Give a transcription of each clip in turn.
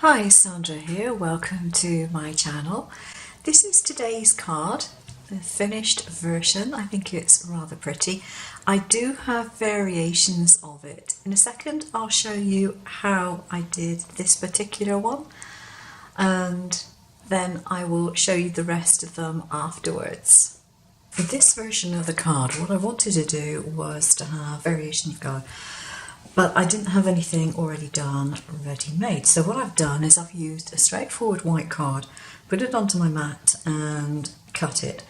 Hi, Sandra here. Welcome to my channel. This is today's card, the finished version. I think it's rather pretty. I do have variations of it. In a second, I'll show you how I did this particular one, and then I will show you the rest of them afterwards. For this version of the card, what I wanted to do was to have variation of card. But I didn't have anything already done, ready-made. So what I've done is I've used a straightforward white card, put it onto my mat and cut it.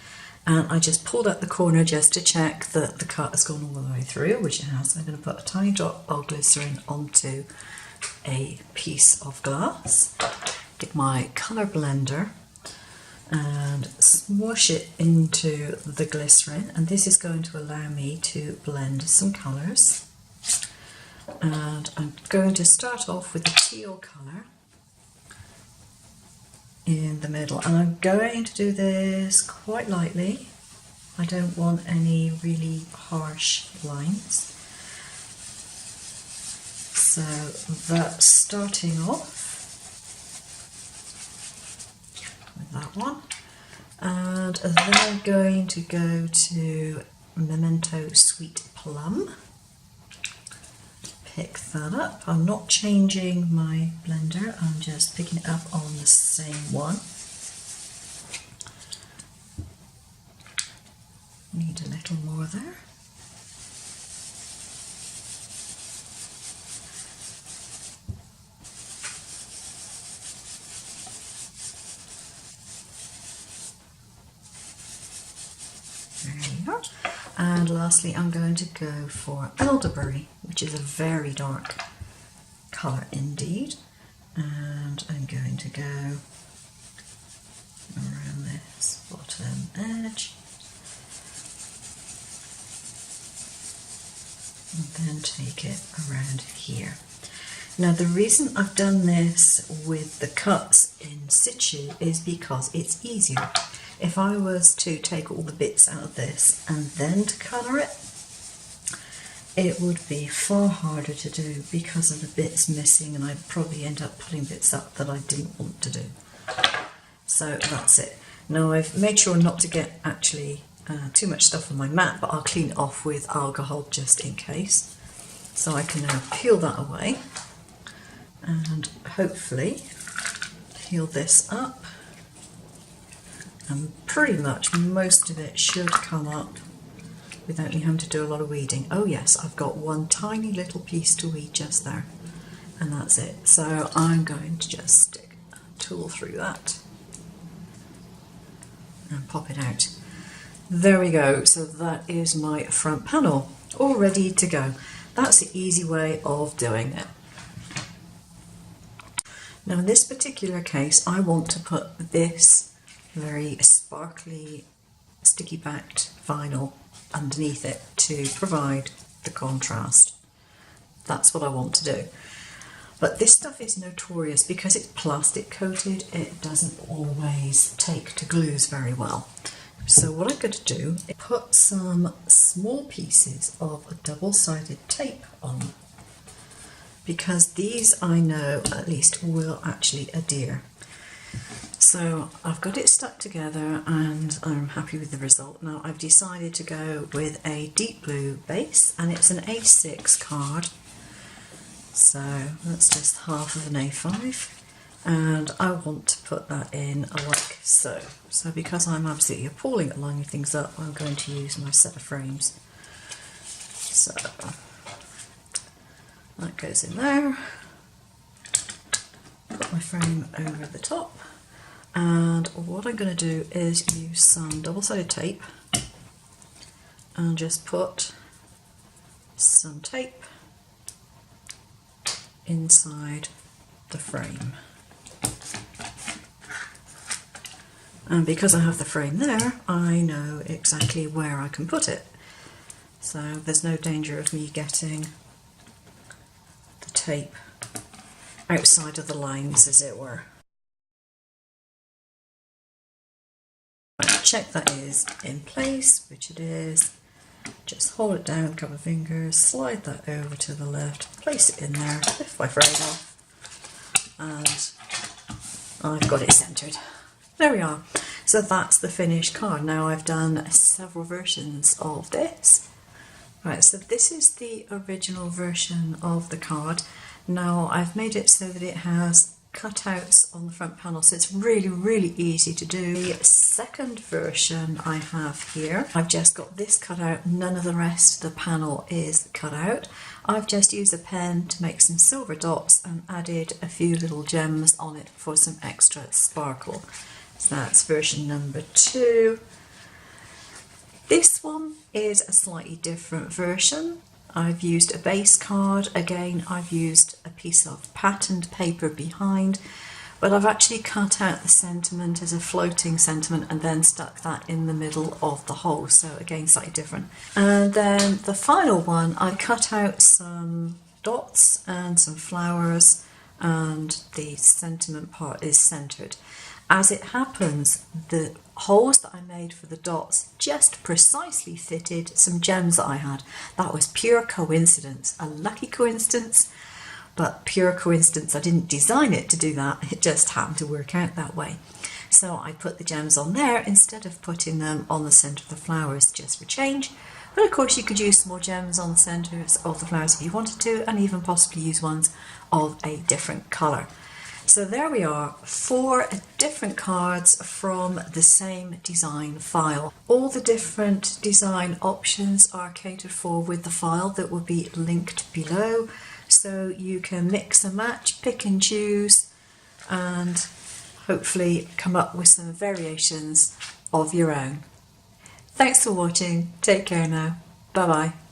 And I just pulled out the corner just to check that the cut has gone all the way through, which it has. I'm going to put a tiny drop of glycerin onto a piece of glass, get my colour blender and smush it into the glycerin. And this is going to allow me to blend some colours. And I'm going to start off with the teal colour in the middle, and I'm going to do this quite lightly. I don't want any really harsh lines. So that's starting off with that one, and then I'm going to go to Memento Sweet Plum. Pick that up. I'm not changing my blender, I'm just picking it up on the same one. Need a little more there. There you are. And lastly, I'm going to go for elderberry, which is a very dark colour indeed. And I'm going to go around this bottom edge. And then take it around here. Now the reason I've done this with the cuts in situ is because it's easier. If I was to take all the bits out of this and then to colour it, it would be far harder to do because of the bits missing, and I'd probably end up putting bits up that I didn't want to do. So that's it. Now I've made sure not to get actually too much stuff on my mat, but I'll clean it off with alcohol just in case. So I can now peel that away and hopefully peel this up. And pretty much most of it should come up without me having to do a lot of weeding. Oh yes, I've got one tiny little piece to weed just there, and that's it. So I'm going to just stick a tool through that and pop it out. There we go. So that is my front panel, all ready to go. That's the easy way of doing it. Now in this particular case, I want to put this very sparkly sticky backed vinyl underneath it to provide the contrast. That's what I want to do. But this stuff is notorious because it's plastic coated, it doesn't always take to glues very well. So what I'm going to do is put some small pieces of a double-sided tape on, because these I know at least will actually adhere. So I've got it stuck together and I'm happy with the result. Now I've decided to go with a deep blue base, and it's an A6 card. So that's just half of an A5, and I want to put that in like so. So because I'm absolutely appalling at lining things up, I'm going to use my set of frames. So that goes in there. Put my frame over the top. And what I'm going to do is use some double-sided tape and just put some tape inside the frame. And because I have the frame there, I know exactly where I can put it. So there's no danger of me getting the tape outside of the lines, as it were. Check that is in place, which it is. Just hold it down, a couple of fingers, slide that over to the left, place it in there, lift my frame off, and I've got it centered. There we are. So that's the finished card. Now I've done several versions of this. Right, so this is the original version of the card. Now I've made it so that it has cutouts on the front panel, so it's really, really easy to do. The second version I have here, I've just got this cut out, none of the rest of the panel is cut out. I've just used a pen to make some silver dots and added a few little gems on it for some extra sparkle. So that's version number 2. This one is a slightly different version. I've used a base card. Again, I've used a piece of patterned paper behind, but I've actually cut out the sentiment as a floating sentiment and then stuck that in the middle of the hole. So again, slightly different. And then the final one, I cut out some dots and some flowers, and the sentiment part is centered. As it happens, the holes that I made for the dots just precisely fitted some gems that I had. That was pure coincidence, a lucky coincidence, but pure coincidence. I didn't design it to do that, it just happened to work out that way. So I put the gems on there instead of putting them on the centre of the flowers just for change. But of course you could use some more gems on the centres of the flowers if you wanted to, and even possibly use ones of a different colour. So there we are, 4 different cards from the same design file. All the different design options are catered for with the file that will be linked below. So you can mix and match, pick and choose, and hopefully come up with some variations of your own. Thanks for watching. Take care now. Bye bye.